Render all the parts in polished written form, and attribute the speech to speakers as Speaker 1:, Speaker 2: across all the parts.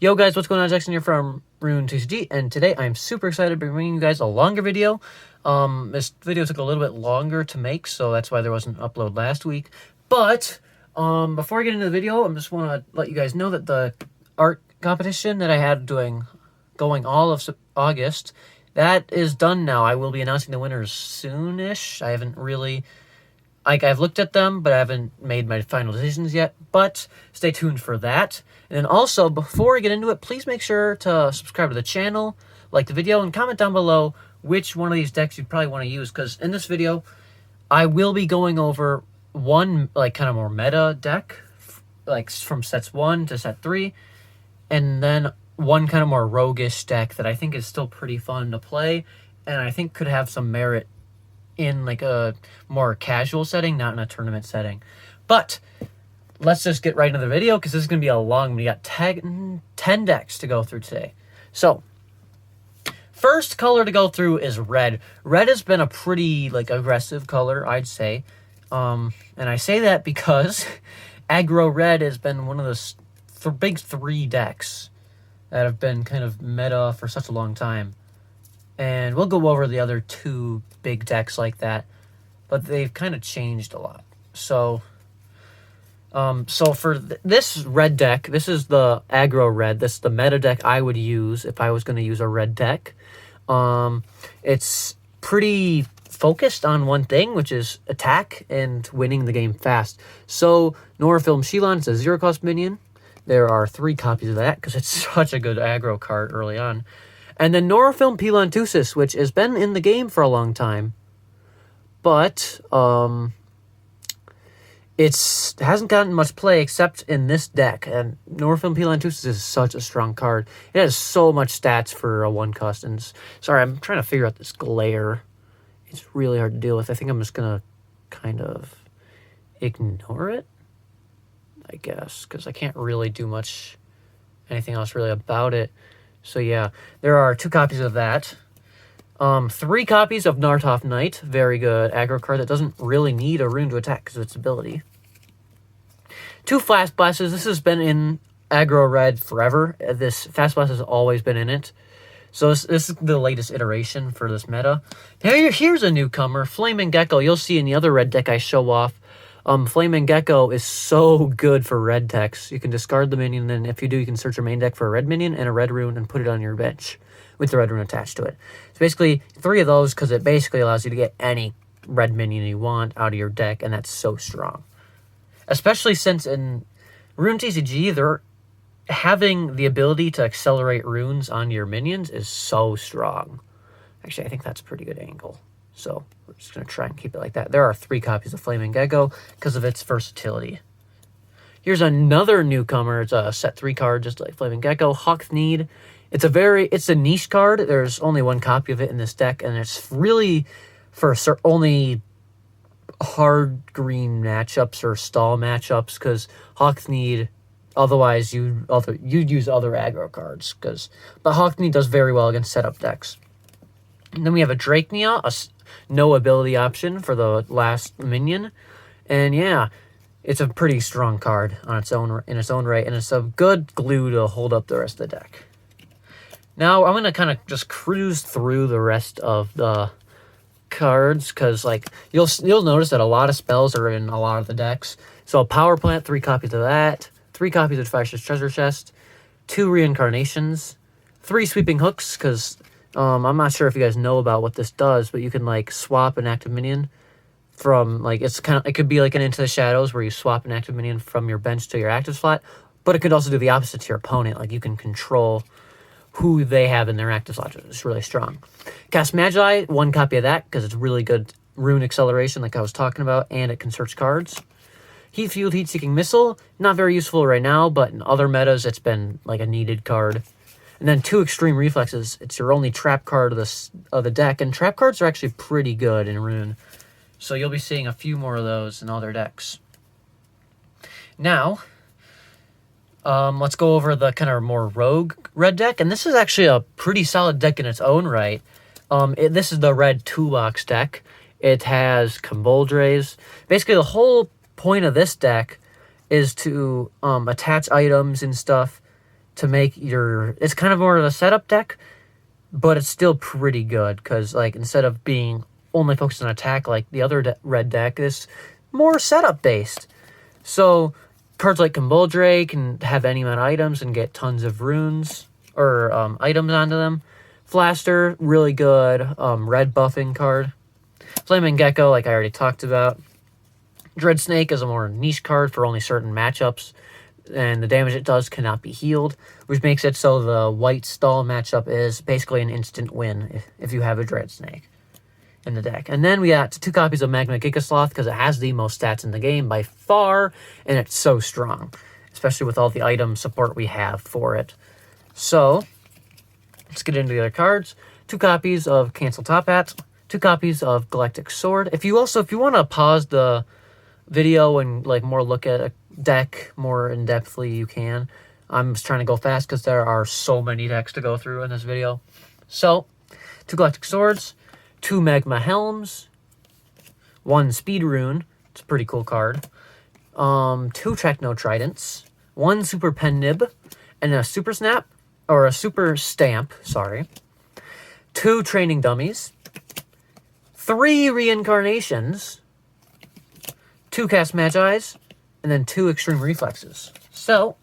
Speaker 1: Yo guys, what's going on? Jackson here from Rune TCG, and today I'm super excited to be bringing you guys a longer video. This video took a little bit longer to make, so that's why there wasn't an upload last week. But before I get into the video, I just want to let you guys know that the art competition that I had going all of August, that is done now. I will be announcing the winners soonish. I haven't really... I've looked at them, but I haven't made my final decisions yet. But stay tuned for that. And then also, before I get into it, please make sure to subscribe to the channel, like the video, and comment down below which one of these decks you'd probably want to use. Because in this video, I will be going over one, kind of more meta deck, from sets 1 to set 3. And then one kind of more roguish deck that I think is still pretty fun to play. And I think could have some merit in a more casual setting, not in a tournament setting. But let's just get right into the video, because this is going to be a long one. We got 10 decks to go through today. So, first color to go through is red. Red has been a pretty aggressive color, I'd say. And I say that because aggro red has been one of the big 3 decks that have been kind of meta for such a long time. And we'll go over the other 2 big decks like that, but they've kind of changed a lot. So, for this red deck, this is the aggro red. This is the meta deck I would use if I was going to use a red deck. It's pretty focused on one thing, which is attack and winning the game fast. So, Norafilm Shilon is a 0-cost minion. There are 3 copies of that, because it's such a good aggro card early on. And then Norafilm Pilantusis, which has been in the game for a long time, but it hasn't gotten much play except in this deck. And Norafilm Pilantusis is such a strong card. It has so much stats for a 1-cost. And sorry, I'm trying to figure out this glare. It's really hard to deal with. I think I'm just going to kind of ignore it, I guess, because I can't really do anything else really about it. So yeah, there are 2 copies of that. 3 copies of Nartov Knight, very good aggro card that doesn't really need a rune to attack because of its ability. 2 Fast Blasts. This has been in aggro red forever. This Fast Blast has always been in it. So this is the latest iteration for this meta. Here's a newcomer, Flaming Gecko. You'll see in the other red deck I show off. Flaming Gecko is so good for red decks. You can discard the minion, and if you do, you can search your main deck for a red minion and a red rune and put it on your bench with the red rune attached to it. So basically 3 of those, because it basically allows you to get any red minion you want out of your deck, and that's so strong. Especially since in Rune TCG, they're having the ability to accelerate runes on your minions is so strong. Actually, I think that's a pretty good angle. So we're just going to try and keep it like that. There are 3 copies of Flaming Gecko because of its versatility. Here's another newcomer. It's a set 3 card, just like Flaming Gecko. Hawk's Need. It's a niche card. There's only 1 copy of it in this deck, and it's really for only hard green matchups or stall matchups, because Hawk's Need, otherwise you'd use other aggro cards. But Hawk's Need does very well against setup decks. And then we have a Drachnia, no ability option for the last minion. And yeah, it's a pretty strong card in its own right, and it's a good glue to hold up the rest of the deck. Now I'm going to kind of just cruise through the rest of the cards, because you'll notice that a lot of spells are in a lot of the decks. So Power Plant, 3 copies of that, 3 copies of Fashion's Treasure Chest, 2 Reincarnations, 3 Sweeping Hooks, because I'm not sure if you guys know about what this does, but you can swap an active minion from it could be an Into the Shadows where you swap an active minion from your bench to your active slot, but it could also do the opposite to your opponent. You can control who they have in their active slot. It's really strong. Cast Magi, 1 copy of that because it's really good rune acceleration like I was talking about, and it can search cards. Heat Fueled Heat Seeking Missile, not very useful right now, but in other metas it's been a needed card. And then 2 Extreme Reflexes. It's your only trap card of the deck, and trap cards are actually pretty good in Rune. So you'll be seeing a few more of those in other decks. Now, let's go over the kind of more rogue red deck, and this is actually a pretty solid deck in its own right. This is the red Toolbox Deck. It has Comboldres. Basically, the whole point of this deck is to attach items and stuff to make your... It's kind of more of a setup deck, but it's still pretty good because, like, instead of being only focused on attack like the other red deck, is more setup based. So cards like Convoldrake can have any amount of items and get tons of runes or items onto them. Flaster, really good red buffing card. Flaming Gecko, like I already talked about. Dread Snake is a more niche card for only certain matchups, and the damage it does cannot be healed, which makes it so the white stall matchup is basically an instant win if you have a Dread Snake in the deck. And then we got 2 copies of Magma Gigasloth because it has the most stats in the game by far, and it's so strong, especially with all the item support we have for it. So let's get into the other cards. 2 copies of Cancel Top Hat, 2 copies of Galactic Sword. If you want to pause the video and like more look at a deck more in depthly, you can. I'm just trying to go fast because there are so many decks to go through in this video. So 2 Galactic Swords, 2 Magma Helms, 1 Speed Rune. It's a pretty cool card. 2 Techno Tridents, 1 Super Pen Nib, and a Super Snap or a Super Stamp. Sorry. 2 Training Dummies, 3 Reincarnations, 2 Cast Magi's, and then 2 Extreme Reflexes. So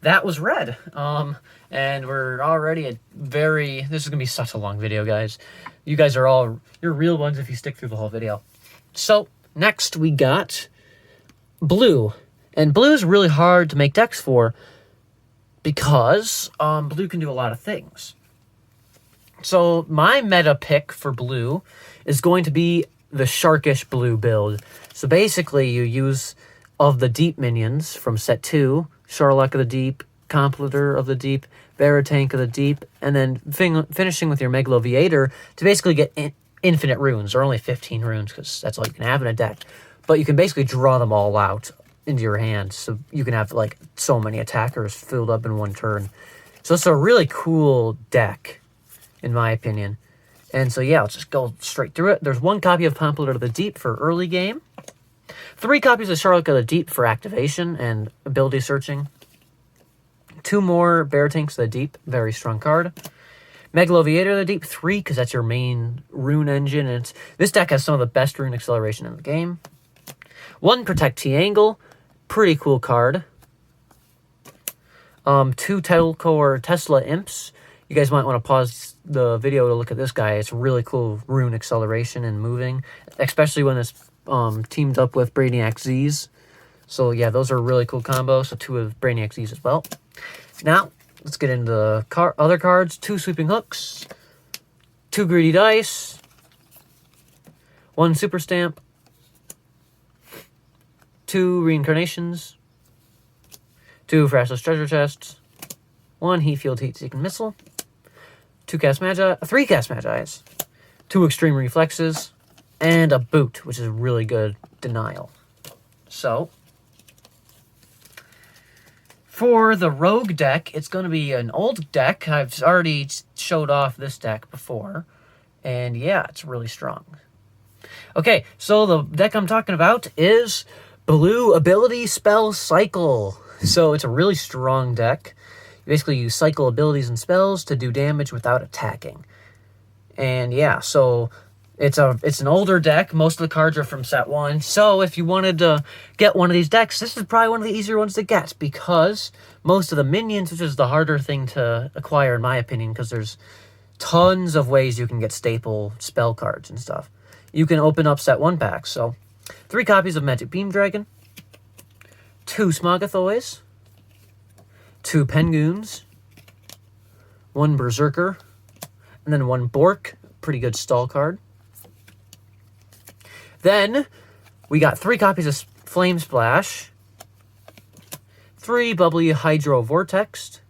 Speaker 1: that was red. And we're already at this is going to be such a long video, guys. You guys are you're real ones if you stick through the whole video. So next we got blue. And blue is really hard to make decks for because blue can do a lot of things. So my meta pick for blue is going to be the Sharkish blue build. So basically you use of the Deep minions from set 2, Sharlock of the Deep, Completer of the Deep, Baratank of the Deep, and then finishing with your Megaloviator to basically get infinite runes, or only 15 runes, because that's all you can have in a deck. But you can basically draw them all out into your hand, so you can have like so many attackers filled up in one turn. So it's a really cool deck, in my opinion. And so yeah, let's just go straight through it. There's 1 copy of Completer of the Deep for early game, 3 copies of Sharlock of the Deep for activation and ability searching, 2 more Baratanks of the Deep, very strong card. Megaloviator of the Deep, 3, because that's your main rune engine. And this deck has some of the best rune acceleration in the game. 1 Protect T-Angle, pretty cool card. 2 Tidal Core Tesla Imps. You guys might want to pause the video to look at this guy. It's really cool rune acceleration and moving, especially when it's teamed up with Brainiac Z's. So yeah, those are really cool combos. So 2 of Brainiac Z's as well. Now, let's get into the other cards. 2 Sweeping Hooks, 2 Greedy Dice, 1 Super Stamp, 2 Reincarnations, 2 Frashless Treasure Chests, 1 Heat Field Heat-Seeking Missile, 3 Cast Magi's, 2 Extreme Reflexes, and a Boot, which is really good Denial. So for the Rogue deck, it's going to be an old deck. I've already showed off this deck before. And yeah, it's really strong. Okay, so the deck I'm talking about is Blue Ability Spell Cycle. So it's a really strong deck. Basically, you cycle abilities and spells to do damage without attacking. And yeah, so it's an older deck. Most of the cards are from set 1. So if you wanted to get one of these decks, this is probably one of the easier ones to get because most of the minions, which is the harder thing to acquire in my opinion, because there's tons of ways you can get staple spell cards and stuff. You can open up set 1 packs. So 3 copies of Magic Beam Dragon, 2 Smogathoys, 2 Pengoons, 1 Berserker, and then 1 Bork. Pretty good stall card. Then we got 3 copies of Flame Splash, 3 Bubbly Hydro Vortex,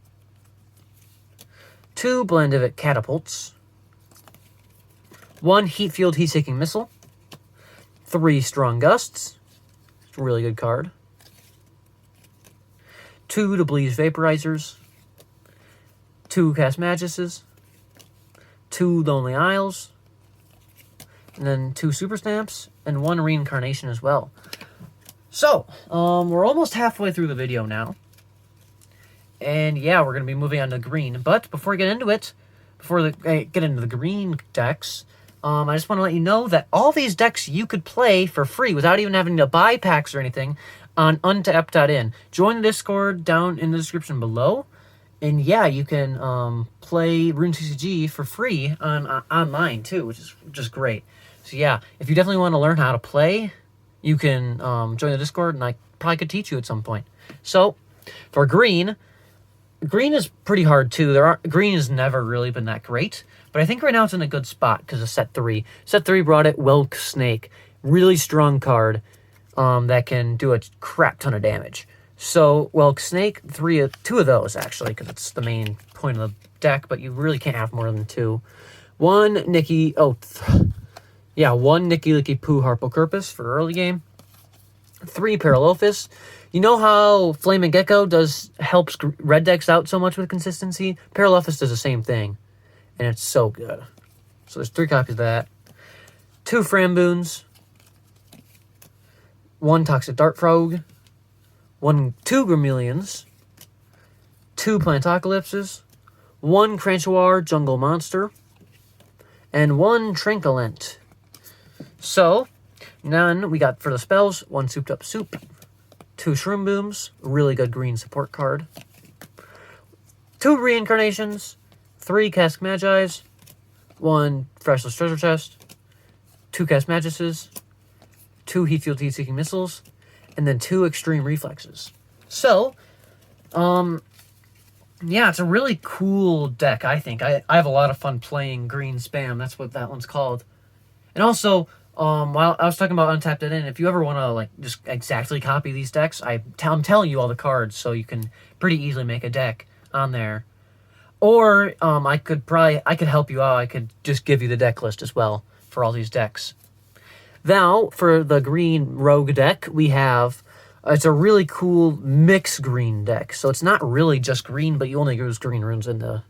Speaker 1: 2 Blandivit Catapults, 1 Heat Field Heat-Seeking Missile, 3 Strong Gusts, it's a really good card, 2 Debleeze Vaporizers, 2 Cast Maguses, 2 Lonely Isles, and then 2 Super Stamps, and 1 Reincarnation as well. So, we're almost halfway through the video now. And yeah, we're going to be moving on to green. But before we get into it, get into the green decks, I just want to let you know that all these decks you could play for free without even having to buy packs or anything on untapped.in. Join the Discord down in the description below. And yeah, you can play Rune TCG for free online too, which is just great. So yeah, if you definitely want to learn how to play, you can join the Discord, and I probably could teach you at some point. So for green is pretty hard too. Green has never really been that great, but I think right now it's in a good spot because of set 3. Set 3 brought it Whelk Snake, really strong card that can do a crap ton of damage. So Whelk Snake, 2 of those actually, because it's the main point of the deck, but you really can't have more than 2. One Nicky Licky Poo Harpocurpus for early game. 3 Paralofus. You know how Flaming Gecko helps red decks out so much with consistency? Paralofus does the same thing, and it's so good. So there's 3 copies of that. 2 Framboons. 1 Toxic Dart Frog. 2 Gremillions. 2 Plantocalypses. 1 Cranchouar Jungle Monster. And 1 Tranquilent. So, then we got for the spells, 1 Souped Up Soup. 2 Shroom Booms, really good green support card. 2 Reincarnations, 3 Cask Magi's, 1 Freshless Treasure Chest, 2 Cast Maguses, 2 Heat-Seeking Missiles, and then 2 Extreme Reflexes. So, yeah, it's a really cool deck, I think. I have a lot of fun playing green spam. That's what that one's called. And also, while I was talking about Untapped It In, if you ever want to just exactly copy these decks, I'm telling you all the cards, so you can pretty easily make a deck on there. Or I could help you out. I could just give you the deck list as well for all these decks. Now for the green rogue deck, we have it's a really cool mix green deck. So it's not really just green, but you only use green runes in the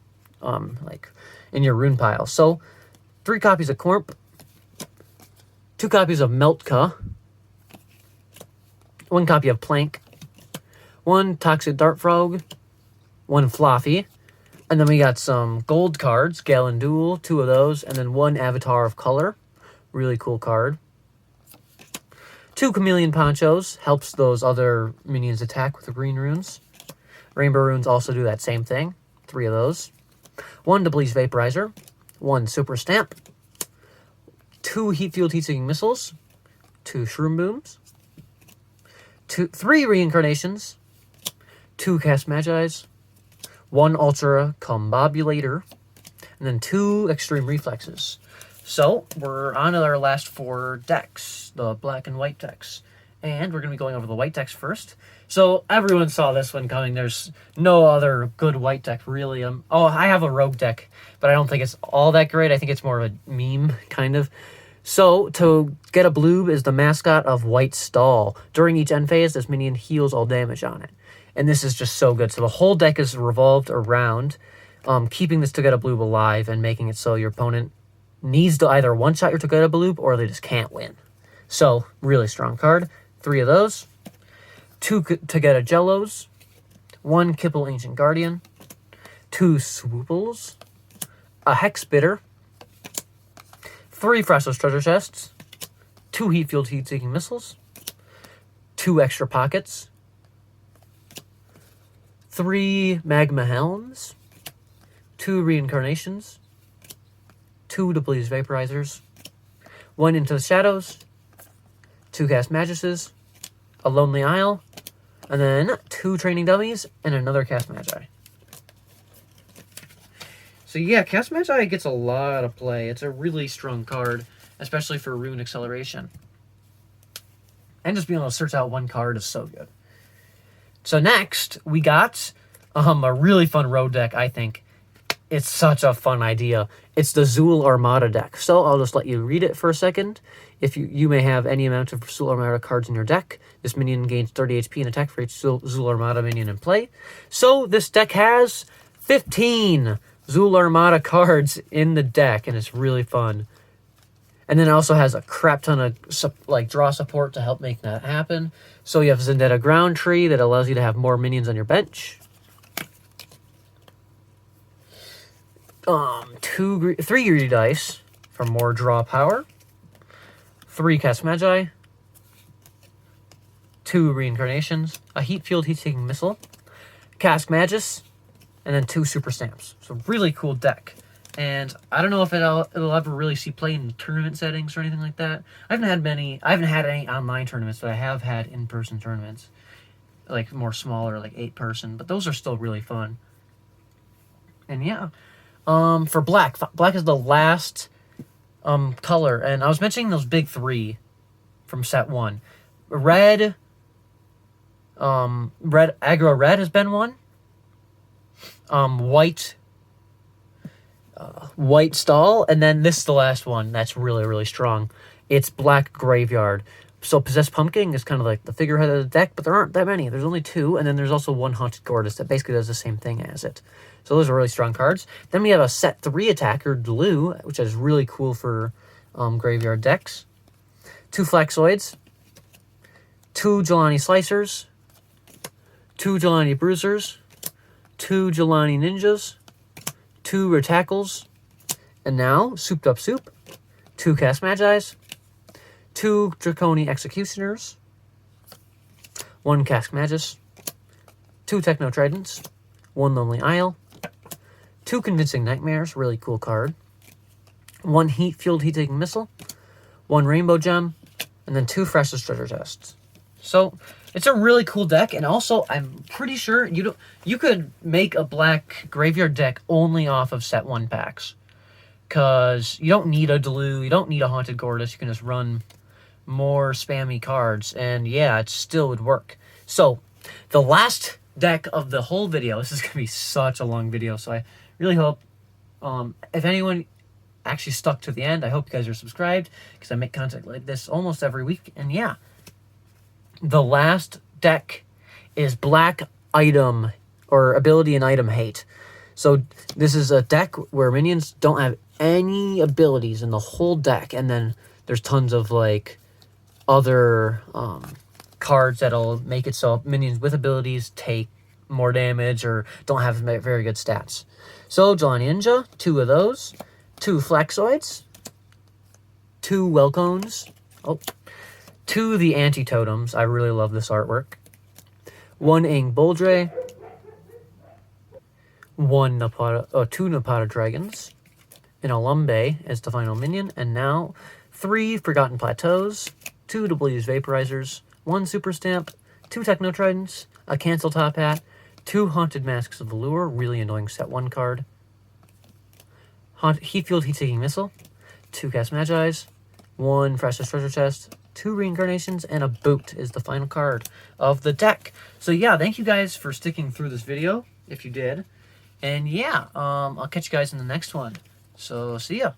Speaker 1: in your rune pile. So 3 copies of Corp. 2 copies of Meltka, 1 copy of Plank, 1 Toxic Dart Frog, 1 Fluffy, and then we got some gold cards, Galen Duel, 2 of those, and then 1 Avatar of Color, really cool card. 2 Chameleon Ponchos, helps those other minions attack with the green runes. Rainbow runes also do that same thing, 3 of those. 1 Debleeze Vaporizer, 1 Super Stamp, 2 Heat-Seeking Missiles, 2 Shroom Booms, 3 Reincarnations, 2 Cast Magi's, 1 Ultra Combobulator, and then 2 Extreme Reflexes. So, we're on to our last 4 decks, the black and white decks. And we're going to be going over the white decks first. So, everyone saw this one coming. There's no other good white deck, really. I have a rogue deck, but I don't think it's all that great. I think it's more of a meme, kind of. So, to get a bloob is the mascot of White Stall. During each end phase, this minion heals all damage on it. And this is just so good. So, the whole deck is revolved around keeping this to get a bloob alive and making it so your opponent needs to either one-shot your to get a bloob or they just can't win. So, really strong card. 3 of those. 2 to get a Jellos. 1 Kipple Ancient Guardian. 2 Swooples. A Hex Bitter. 3 Freshless Treasure Chests. 2 Heat-Seeking Missiles. 2 Extra Pockets. 3 Magma Helms. 2 Reincarnations. 2 Debleeze Vaporizers. 1 Into the Shadows. 2 Cast Maguses. A Lonely Isle. And then 2 Training Dummies and another Cast Magi. So yeah, Cast Magi gets a lot of play. It's a really strong card, especially for Rune Acceleration. And just being able to search out 1 card is so good. So next, we got a really fun road deck, I think. It's such a fun idea. It's the Zuul Armada deck. So I'll just let you read it for a second. If you may have any amount of Zuul Armada cards in your deck. This minion gains 30 HP and attack for each Zuul Armada minion in play. So this deck has 15 Zuul Armada cards in the deck, and it's really fun. And then it also has a crap ton of draw support to help make that happen. So you have Zendetta Ground Tree that allows you to have more minions on your bench. 3 greedy dice for more draw power. 3 cast magi. 2 reincarnations. A heat field heat-seeking missile. Cast Magus. And then 2 super stamps. So really cool deck. And I don't know if it'll ever really see play in tournament settings or anything like that. I haven't had any online tournaments, but I have had in-person tournaments. Like more smaller, like 8-person. But those are still really fun. And yeah. For black. Black is the last color. And I was mentioning those big 3 from set 1. Red. Aggro red has been one. White stall, and then this is the last one that's really, really strong. It's black graveyard. So Possessed Pumpkin is kind of like the figurehead of the deck, but there aren't that many. There's only 2, and then there's also 1 Haunted Gortys that basically does the same thing as it. So those are really strong cards. Then we have a set 3 attacker, Blue, which is really cool for graveyard decks. 2 Flaxoids. 2 Jelani Slicers. 2 Jelani Bruisers. 2 Jelani Ninjas. 2 Retackles. And now, Souped Up Soup. 2 Cast Magi's. 2 Draconi Executioners. 1 Cast Magus. 2 Techno Tridents. 1 Lonely Isle. 2 Convincing Nightmares, really cool card. 1 Heat Fueled Heat-Taking Missile. 1 Rainbow Gem. And then 2 Freshest Treasure Chests. So, it's a really cool deck, and also, I'm pretty sure you could make a black graveyard deck only off of set 1 packs. Because you don't need a Delu, you don't need a Haunted Gortys, you can just run more spammy cards, and yeah, it still would work. So, the last deck of the whole video, this is going to be such a long video, so I really hope, if anyone actually stuck to the end, I hope you guys are subscribed, because I make content like this almost every week, and yeah. The last deck is Black Item, or Ability and Item Hate. So this is a deck where minions don't have any abilities in the whole deck, and then there's tons of like other cards that'll make it so minions with abilities take more damage or don't have very good stats. So Jelani Ninja, 2 of those, 2 Flaxoids, 2 Welcones, 2 The Anti-Totems. I really love this artwork. 1 Ing Boldre. 2 Napata Dragons. An Alumbe as the final minion. And now 3 Forgotten Plateaus. 2 W's Vaporizers. 1 Super Stamp. 2 Techno Tridents. A Cancel Top Hat. 2 Haunted Masks of Allure. Really annoying set 1 card. Heat Fueled Heat-Seeking Missile. 2 Cast Magi's. 1 Freshest Treasure Chest. 2 Reincarnations, and a Boot is the final card of the deck. So yeah, thank you guys for sticking through this video, if you did. And yeah, I'll catch you guys in the next one. So see ya.